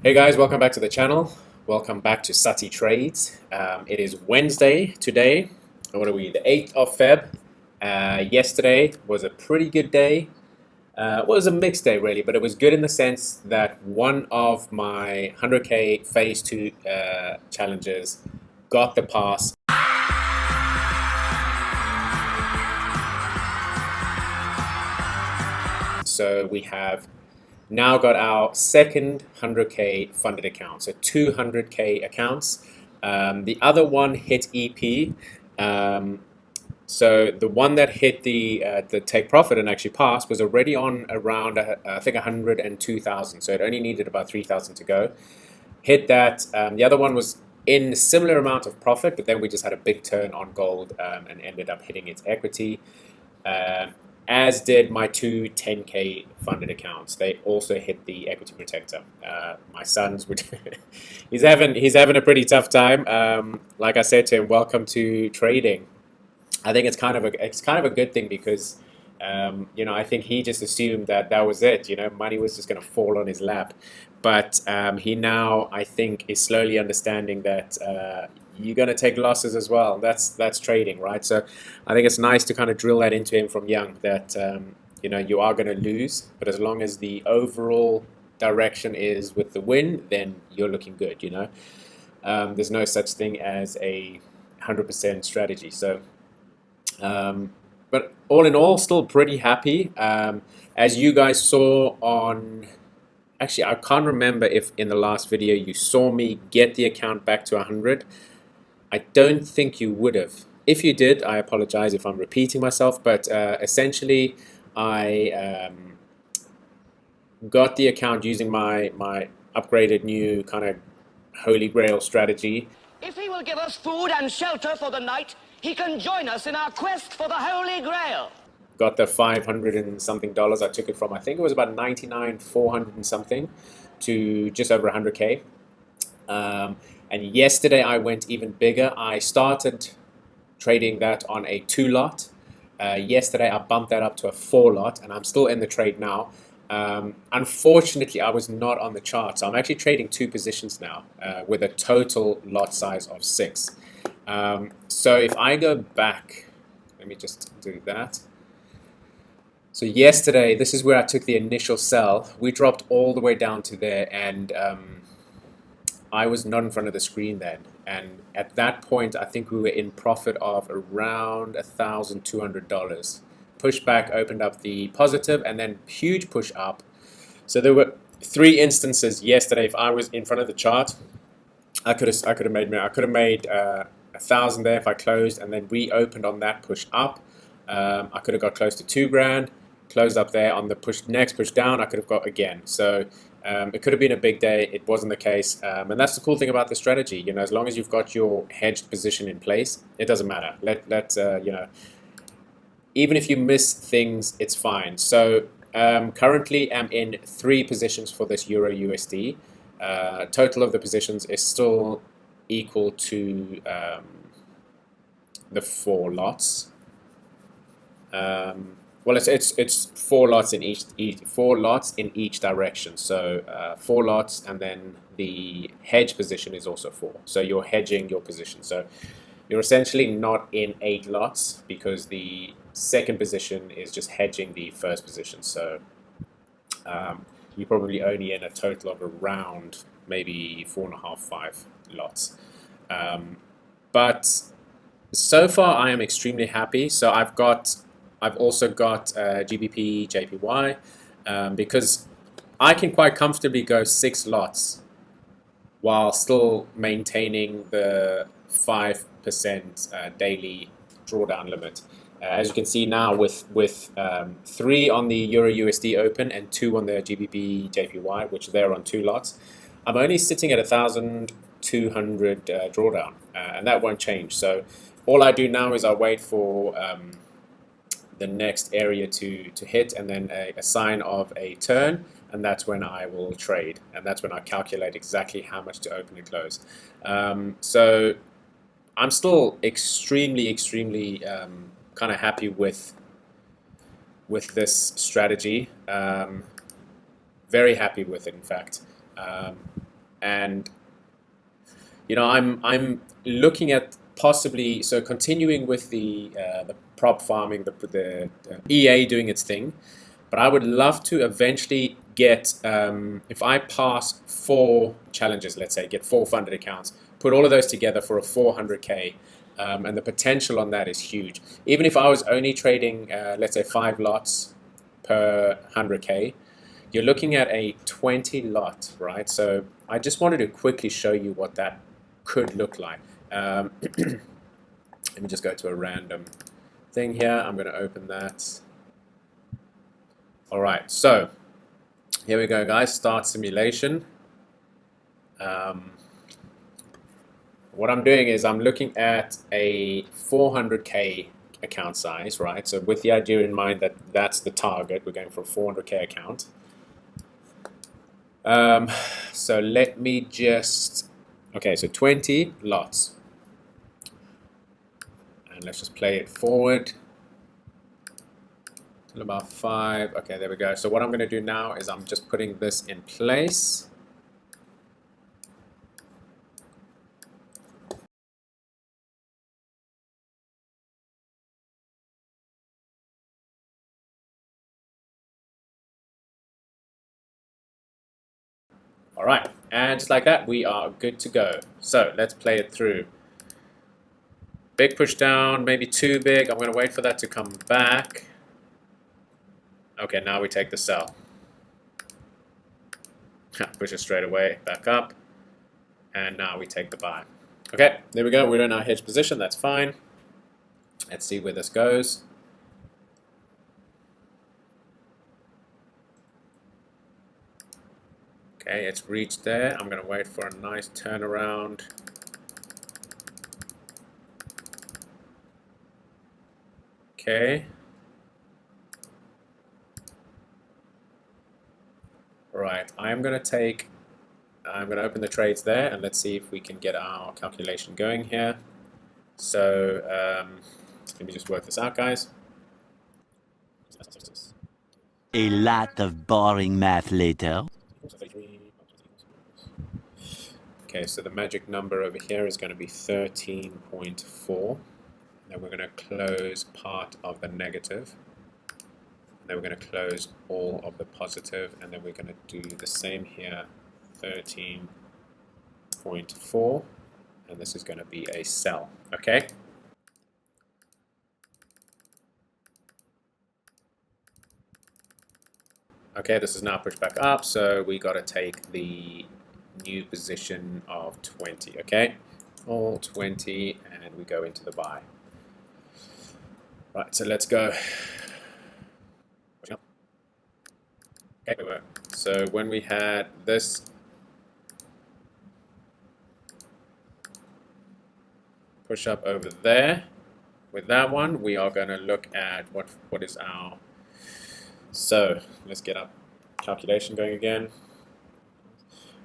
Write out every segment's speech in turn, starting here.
Hey guys, welcome back to the channel. Welcome back to SuttyTrades. It is Wednesday today. What are we? The 8th of Feb. Yesterday was a pretty good day. It was a mixed day really, but it was good in the sense that one of my 100k phase 2 challenges got the pass. So we have now got our second 100k funded account, so 200k accounts. The other one hit EP. So the one that hit the take profit and actually passed was already on around I think 102,000. So it only needed about 3,000 to go. Hit that. The other one was in a similar amount of profit, but then we just had a big turn on gold and ended up hitting its equity. As did my two 10k funded accounts. They also hit the equity protector. My son's he's having a pretty tough time. Like I said to him, welcome to trading. I think it's kind of a good thing because I think he just assumed that was it. Money was just going to fall on his lap. But he now, I think, is slowly understanding that you're going to take losses as well. That's trading, right? So I think it's nice to kind of drill that into him from young that you are going to lose, but as long as the overall direction is with the win, then you're looking good. There's no such thing as a 100% strategy. So. But all in all, still pretty happy. As you guys saw on, actually, I can't remember if in the last video you saw me get the account back to 100. I don't think you would have. If you did, I apologize if I'm repeating myself, but essentially I got the account using my upgraded new kind of holy grail strategy. If he will give us food and shelter for the night, he can join us in our quest for the Holy Grail. Got the 500 and something dollars. I took it from, I think it was about 99, 400 and something to just over 100k. And yesterday I went even bigger. I started trading that on a 2 lot. Yesterday I bumped that up to a 4 lot, and I'm still in the trade now. Unfortunately, I was not on the chart, so I'm actually trading 2 positions now with a total lot size of 6. So if I go back, let me just do that. So yesterday, this is where I took the initial sell. We dropped all the way down to there, and I was not in front of the screen then. And at that point, I think we were in profit of around $1,200. Push back, opened up the positive, and then huge push up. So there were 3 instances yesterday. If I was in front of the chart, I could have made 1,000 there if I closed and then reopened on that push up. I could have got close to 2 grand, closed up there on the next push down. I could have got again. So it could have been a big day. It wasn't the case, and that's the cool thing about the strategy. As long as you've got your hedged position in place, it doesn't matter. Even if you miss things, it's fine. So currently I'm in 3 positions for this Euro USD. Total of the positions is still equal to the 4 lots. Well, it's 4 lots in each 4 lots in each direction. So 4 lots, and then the hedge position is also 4. So you're hedging your position. So you're essentially not in 8 lots because the second position is just hedging the first position. So you're probably only in a total of around maybe 4.5, 5 lots. But so far I am extremely happy. So I've also got GBP, JPY, because I can quite comfortably go 6 lots while still maintaining the 5% daily drawdown limit. As you can see now, with 3 on the Euro USD Open and 2 on the GBP JPY, which they're on 2 lots, I'm only sitting at 1,200 drawdown, and that won't change. So all I do now is I wait for the next area to hit, and then a sign of a turn, and that's when I will trade, and that's when I calculate exactly how much to open and close. So I'm still extremely kind of happy with this strategy. Very happy with it, in fact. And I'm looking at possibly continuing with the prop farming, the EA doing its thing, but I would love to eventually get, if I pass 4 challenges, let's say, get 4 funded accounts, put all of those together for a 400k, and the potential on that is huge. Even if I was only trading, let's say, 5 lots per 100k, you're looking at a 20 lot, right? So I just wanted to quickly show you what that could look like. Let me just go to a random thing here. I'm going to open that. All right, so here we go, guys. Start simulation. What I'm doing is I'm looking at a 400k account size, right? So with the idea in mind that that's the target, we're going for a 400k account. So let me just, okay, so 20 lots. And let's just play it forward till about 5. Okay, there we go. So what I'm going to do now is I'm just putting this in place. All right, and just like that, we are good to go. So let's play it through. Big push down, maybe too big. I'm going to wait for that to come back. Okay, now we take the sell. Push it straight away, back up. And now we take the buy. Okay, there we go. We're in our hedge position. That's fine. Let's see where this goes. Okay, it's reached there. I'm going to wait for a nice turnaround. Okay. Right, I'm going to open the trades there, and let's see if we can get our calculation going here. So let me just work this out, guys. A lot of boring math later. Okay, so the magic number over here is going to be 13.4. Then we're going to close part of the negative. And then we're going to close all of the positive, and then we're going to do the same here, 13.4, and this is going to be a sell, okay? Okay, this is now pushed back up, so we got to take the new position of 20, okay? All 20, and we go into the buy. Right, so let's go. Okay, so when we had this push up over there, with that one, we are going to look at what is our, so let's get our calculation going again.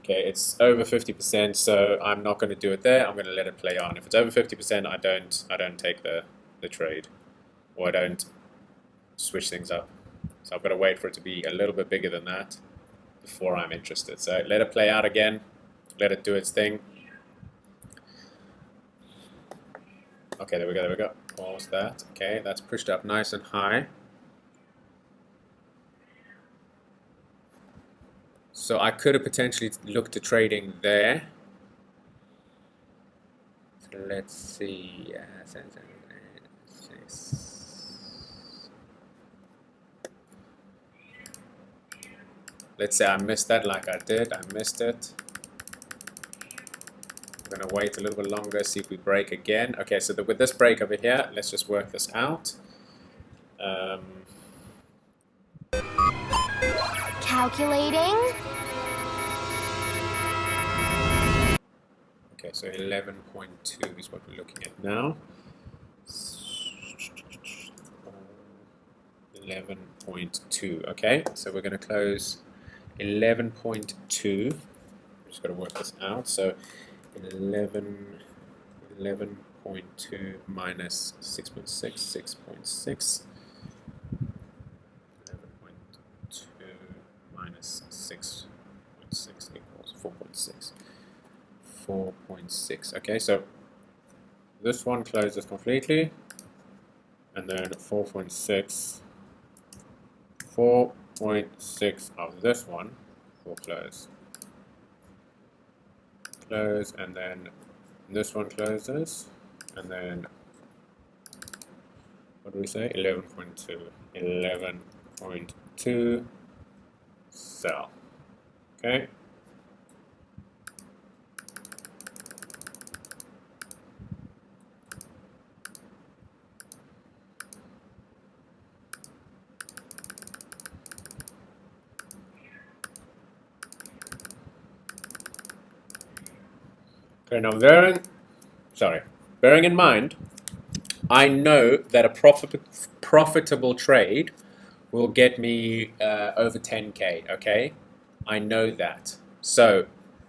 Okay, it's over 50%, so I'm not going to do it there. I'm going to let it play on. If it's over 50%, I don't take the trade, or I don't switch things up. So I've got to wait for it to be a little bit bigger than that before I'm interested. So let it play out again, let it do its thing. Okay, there we go. Pause that. Okay, that's pushed up nice and high. So I could have potentially looked at trading there. So let's see. Let's say I missed that like I did. I missed it. I'm going to wait a little bit longer, see if we break again. Okay, so with this break over here, let's just work this out. Calculating. Okay, so 11.2 is what we're looking at now. 11.2. Okay, so we're going to close 11.2. Just got to work this out. So 11.2 minus 6.6, 6.6. 11.2 minus 6.6 equals 4.6. 4.6. Okay, so this one closes completely, and then 4.6 of this one will close, and then this one closes, and then what do we say? 11.2 sell. Okay. Okay, now bearing in mind, I know that a profitable trade will get me over 10K, okay? I know that. So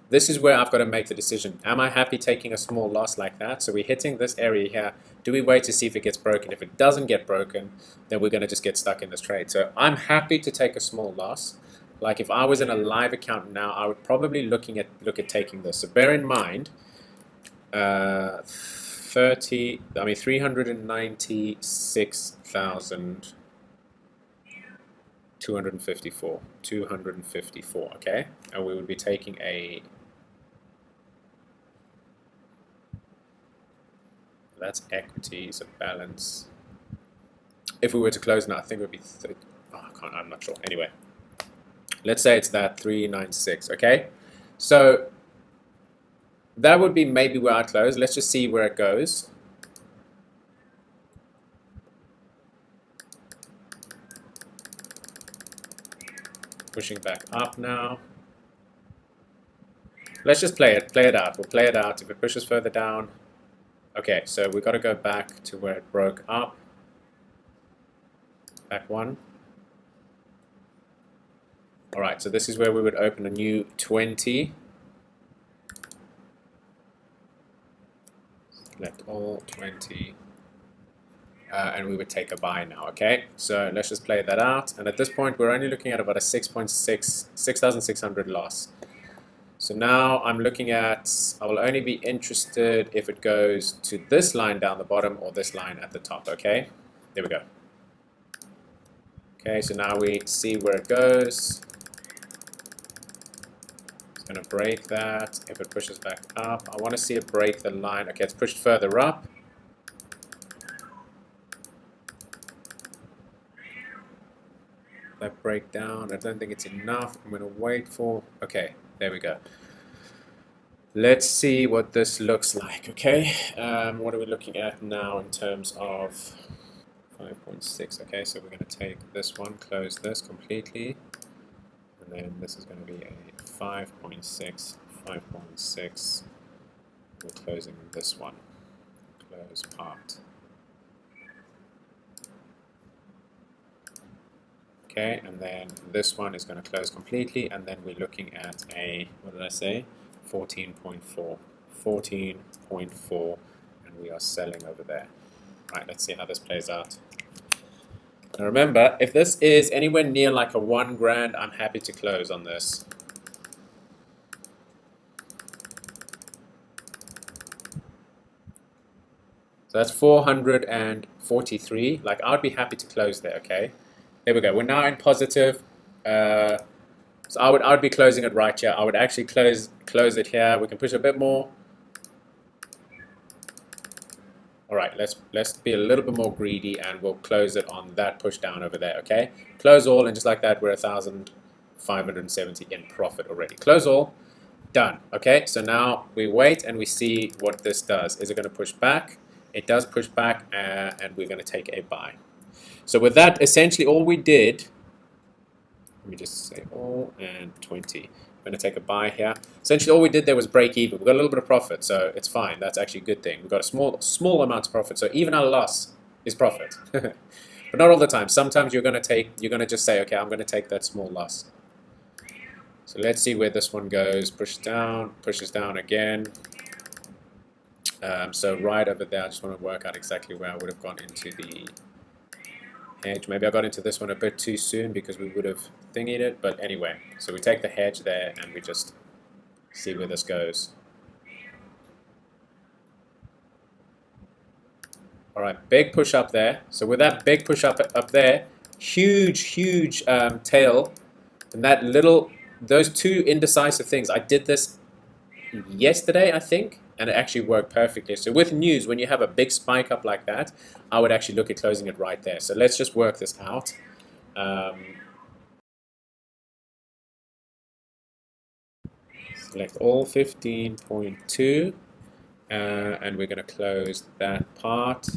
this is where I've got to make the decision. Am I happy taking a small loss like that? So we're hitting this area here. Do we wait to see if it gets broken? If it doesn't get broken, then we're going to just get stuck in this trade. So I'm happy to take a small loss. Like if I was in a live account now, I would probably look at taking this. So bear in mind, 396,254, okay? And we would be taking that's equities, a balance. If we were to close now, I think it would be, I'm not sure. Anyway, let's say it's that 396, okay? So that would be maybe where I close. Let's just see where it goes. Pushing back up now. Let's just play it out. We'll play it out. If it pushes further down. Okay, so we've got to go back to where it broke up. Back one. All right, so this is where we would open a new 20. Select all 20. And we would take a buy now, okay? So let's just play that out. And at this point, we're only looking at about a 6,600 loss. So now I'm looking at, I will only be interested if it goes to this line down the bottom or this line at the top, okay? There we go. Okay, so now we see where it goes. It's going to break that. If it pushes back up, I want to see it break the line. Okay, it's pushed further up. That breakdown, I don't think it's enough. I'm going to wait for, okay, there we go. Let's see what this looks like, okay? What are we looking at now in terms of 5.6? Okay, so we're going to take this one, close this completely, and then this is going to be a 5.6, 5.6. We're closing this one, close part. Okay, and then this one is going to close completely, and then we're looking at a, what did I say? 14.4. 14.4, and we are selling over there. Right, let's see how this plays out. Now remember, if this is anywhere near like a 1 grand, I'm happy to close on this. So that's 443. Like, I would be happy to close there, okay? There we go. We're now in positive. So I would be closing it right here. I would actually close it here. We can push a bit more. All right, let's be a little bit more greedy, and we'll close it on that push down over there, okay? Close all, and just like that, we're 1,570 in profit already. Close all, done, okay? So now we wait and we see what this does. Is it going to push back? It does push back, and we're going to take a buy. So with that, essentially all we did, let me just say all and 20. I'm going to take a buy here. Essentially all we did there was break even. We got a little bit of profit, so it's fine. That's actually a good thing. We've got a small amount of profit, so even our loss is profit. But not all the time. Sometimes you're going to just say, okay, I'm going to take that small loss. So let's see where this one goes. Pushes down again. So right over there, I just want to work out exactly where I would have gone into the hedge. Maybe I got into this one a bit too soon because we would have thingied it, but anyway. So we take the hedge there and we just see where this goes. All right, big push up there. So with that big push up there, huge tail, and that little, those two indecisive things. I did this yesterday, I think, and it actually worked perfectly. So with news, when you have a big spike up like that, I would actually look at closing it right there. So let's just work this out. Select all 15.2, and we're going to close that part.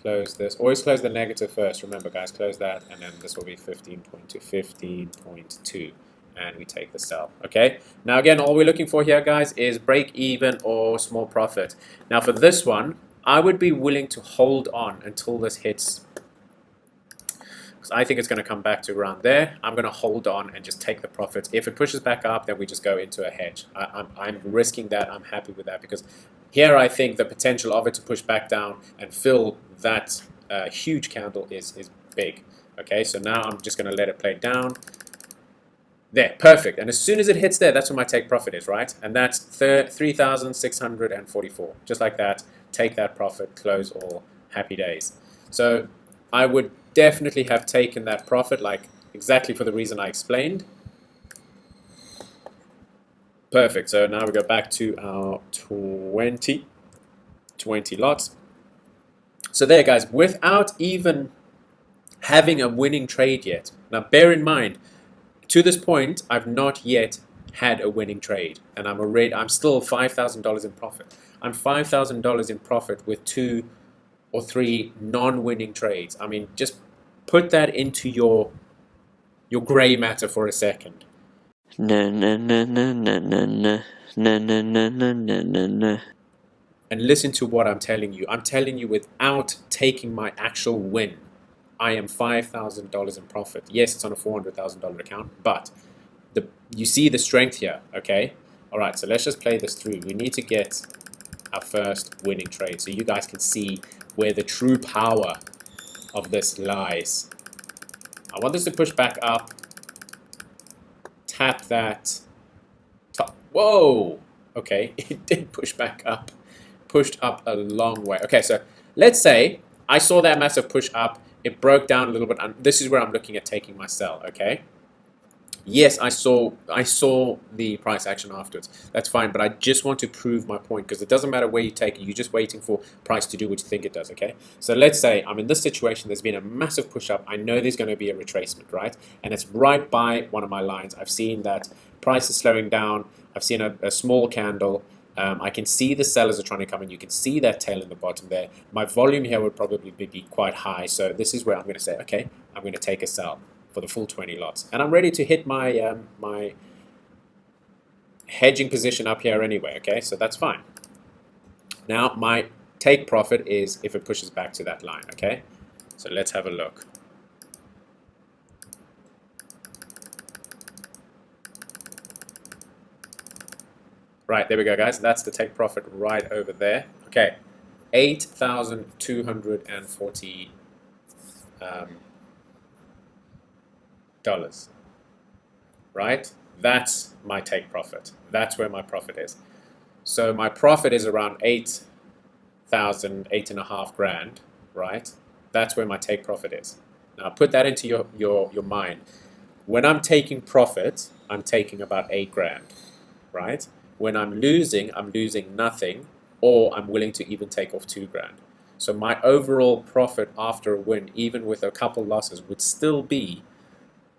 Close this. Always close the negative first. Remember, guys, close that, and then this will be 15.2, 15.2, and we take the sell. Okay. Now, again, all we're looking for here, guys, is break even or small profit. Now, for this one, I would be willing to hold on until this hits, because I think it's going to come back to around there. I'm going to hold on and just take the profits. If it pushes back up, then we just go into a hedge. I'm risking that. I'm happy with that, because here I think the potential of it to push back down and fill that huge candle is big. Okay, so now I'm just going to let it play down. There, perfect. And as soon as it hits there, that's when my take profit is, right? And that's 3,644. Just like that, take that profit, close all, happy days. So I would definitely have taken that profit, like exactly for the reason I explained. Perfect. So now we go back to our 20 lots. So there, guys, without even having a winning trade yet. Now, bear in mind, to this point, I've not yet had a winning trade, and I'm still $5,000 in profit. I'm $5,000 in profit with 2 or 3 non-winning trades. I mean, just put that into your gray matter for a second. Na na na na na na na na na na na na na. And listen to what I'm telling you. I'm telling you, without taking my actual win, I am $5,000 in profit. Yes, it's on a $400,000 account, but you see the strength here, okay? All right, so let's just play this through. We need to get our first winning trade so you guys can see where the true power of this lies. I want this to push back up. Tap that top. Whoa! Okay, it did push back up. Pushed up a long way. Okay, so let's say I saw that massive push up. It broke down a little bit, and this is where I'm looking at taking my sell, okay? Yes, I saw the price action afterwards. That's fine, but I just want to prove my point, because it doesn't matter where you take it. You're just waiting for price to do what you think it does, okay? So let's say I'm in this situation. There's been a massive push up. I know there's going to be a retracement, right? And it's right by one of my lines. I've seen that price is slowing down. I've seen a small candle. I can see the sellers are trying to come in. You can see that tail in the bottom there. My volume here would probably be quite high. So this is where I'm going to say, okay, I'm going to take a sell for the full 20 lots. And I'm ready to hit my my hedging position up here anyway, okay? So that's fine. Now, my take profit is if it pushes back to that line, okay? So let's have a look. Right, there we go, guys. That's the take profit right over there. Okay, 8,240 dollars. Right, that's my take profit. That's where my profit is. So my profit is around 8,000, 8.5 grand. Right, that's where my take profit is. Now put that into your mind. When I'm taking profit, I'm taking about 8 grand. Right. When I'm losing nothing, or I'm willing to even take off 2 grand. So my overall profit after a win, even with a couple losses, would still be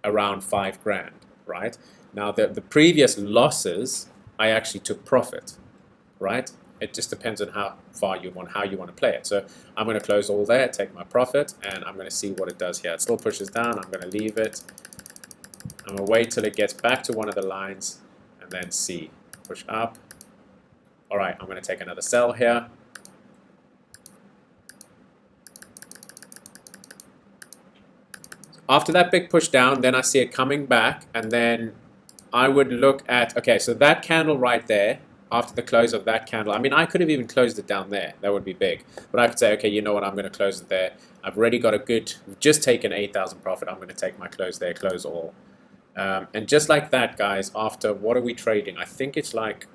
around 5 grand, right? Now the previous losses, I actually took profit, right? It just depends on how you want to play it. So I'm going to close all there, take my profit, and I'm going to see what it does here. It still pushes down. I'm going to leave it. I'm going to wait till it gets back to one of the lines, and then see. Push up. All right, I'm going to take another sell here. After that big push down, then I see it coming back, and then I would look at, okay, so that candle right there, after the close of that candle, I mean, I could have even closed it down there. That would be big. But I could say, okay, you know what, I'm going to close it there. I've already got a good, just taken 8,000 profit. I'm going to take my close there, close all. And just like that, guys, after, what are we trading? I think it's like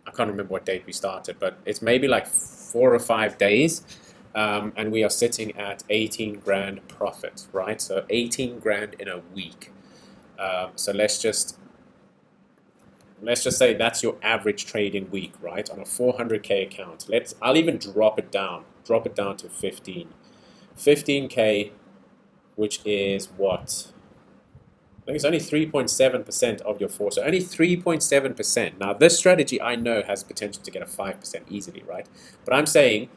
I can't remember what date we started, but it's maybe like 4 or 5 days. And we are sitting at 18 grand profit, right? So 18 grand in a week. So let's just say that's your average trading week, right? On a 400k account. I'll even drop it down to 15k, which is what? I think it's only 3.7% of your so only 3.7%. Now this strategy I know has potential to get a 5% easily, right? But I'm saying,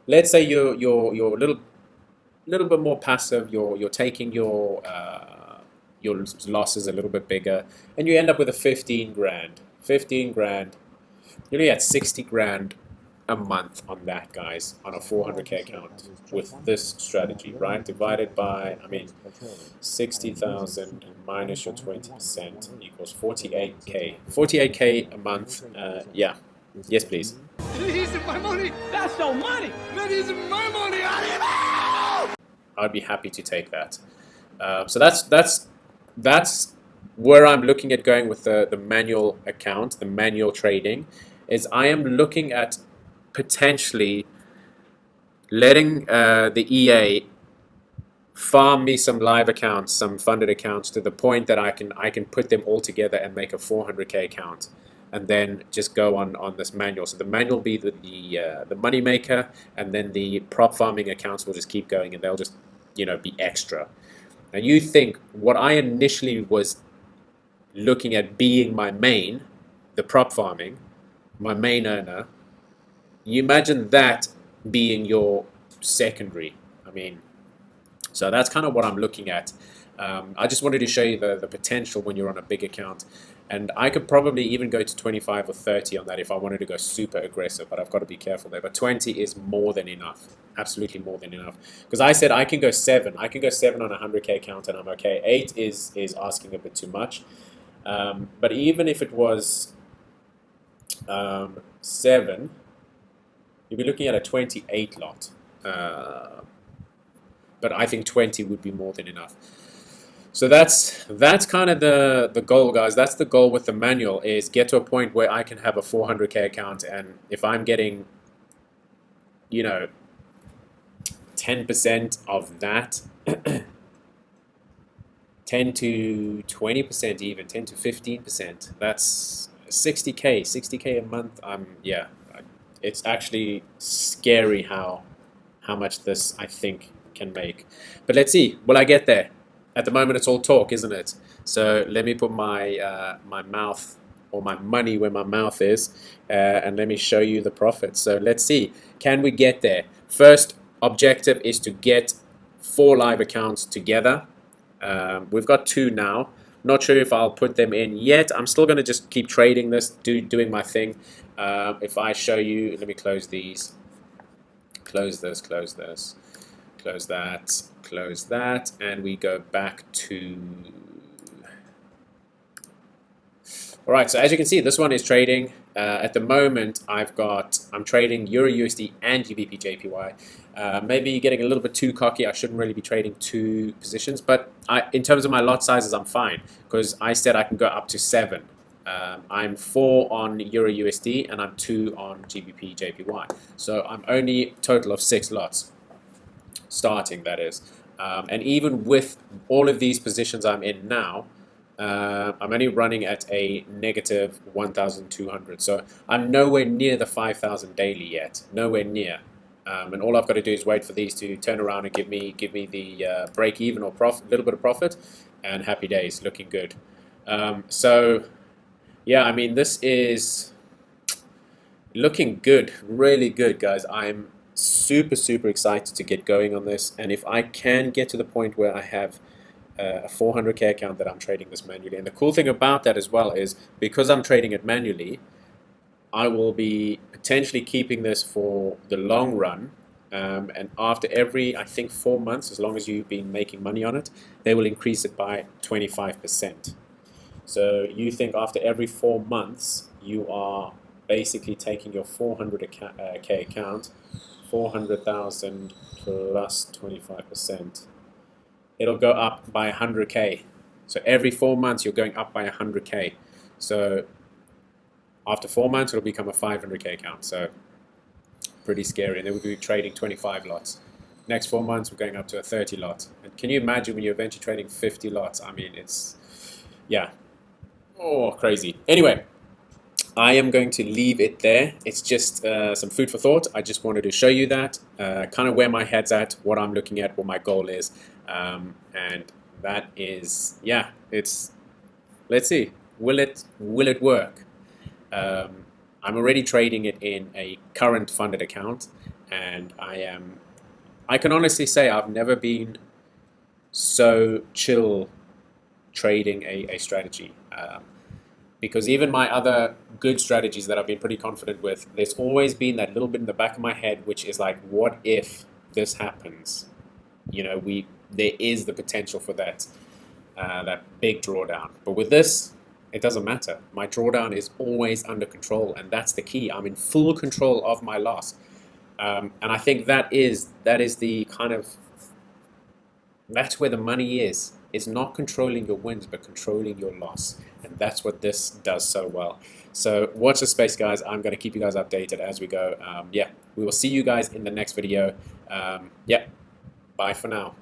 let's say you're a little bit more passive. You're taking your losses a little bit bigger, and you end up with a 15 grand. 15 grand. You're only at 60 grand a month on that, guys, on a 400k account with this strategy, right? Divided by, 60,000 minus your 20% equals 48k. 48k a month. Yeah. Yes, please. It isn't my money! That's no money! That isn't my money! I'd be happy to take that. So that's where I'm looking at going with the manual account, the manual trading, is I am looking at potentially letting the EA farm me some live accounts, some funded accounts, to the point that I can put them all together and make a 400k account, and then just go on this manual. So the manual will be the money maker, and then the prop farming accounts will just keep going, and they'll just be extra. Now you think what I initially was looking at being my main, the prop farming, my main earner, you imagine that being your secondary. So that's kind of what I'm looking at. I just wanted to show you the potential when you're on a big account. And I could probably even go to 25 or 30 on that if I wanted to go super aggressive, but I've got to be careful there. But 20 is more than enough, absolutely more than enough. Because I said I can go 7. I can go 7 on a 100k account and I'm okay. 8 is asking a bit too much. But even if it was 7, you'd be looking at a 28 lot. But I think 20 would be more than enough. So that's kind of the goal, guys. That's the goal with the manual, is get to a point where I can have a 400k account, and if I'm getting 10% of that, 10 to 20% even, 10 to 15%, that's 60k a month. Yeah, it's actually scary how much this, I think, can make. But let's see, will I get there? At the moment it's all talk, isn't it? So let me put my my mouth, or my money, where my mouth is, and let me show you the profits. So let's see, can we get there? First objective is to get 4 live accounts together. We've got 2 now. Not sure if I'll put them in yet. I'm still going to just keep trading this, doing my thing. If I show you, let me close these. Close this, close this, close that, close that, and we go back to... Alright, so as you can see, this one is trading. At the moment, I'm trading Euro USD and GBP JPY. Maybe getting a little bit too cocky. I shouldn't really be trading 2 positions, but in terms of my lot sizes, I'm fine, because I said I can go up to 7. I'm 4 on Euro USD and I'm 2 on GBP JPY. So I'm only total of 6 lots, starting, that is. And even with all of these positions I'm in now, I'm only running at a negative 1,200. So I'm nowhere near the 5,000 daily yet, nowhere near. And all I've got to do is wait for these to turn around and give me the break even or profit, little bit of profit, and happy days, looking good. So yeah, I mean, this is looking good, really good, guys. I'm super excited to get going on this, and if I can get to the point where I have a 400k account that I'm trading this manually. And the cool thing about that as well is, because I'm trading it manually, I will be potentially keeping this for the long run, and after every, I think, 4 months, as long as you've been making money on it, they will increase it by 25%. So you think after every 4 months, you are basically taking your 400k account, 400,000 plus 25%. It'll go up by 100k. So every 4 months, you're going up by 100k. So After 4 months, it'll become a 500k account. So pretty scary. And then we'll be trading 25 lots. Next 4 months, we're going up to a 30 lot. And can you imagine when you're eventually trading 50 lots? I mean, it's, yeah, oh, crazy. Anyway, I am going to leave it there. It's just some food for thought. I just wanted to show you that, kind of where my head's at, what I'm looking at, what my goal is. And that is, yeah, it's, let's see, will it work? I'm already trading it in a current funded account, and I can honestly say I've never been so chill trading a strategy. Because even my other good strategies that I've been pretty confident with, there's always been that little bit in the back of my head, which is like, what if this happens? You know, there is the potential for that big drawdown. But with this, it doesn't matter. My drawdown is always under control, and that's the key. I'm in full control of my loss, and I think that is the kind of, that's where the money is. It's not controlling your wins, but controlling your loss. And that's what this does so well. So watch the space, guys. I'm going to keep you guys updated as we go. Yeah, we will see you guys in the next video. Yeah, bye for now.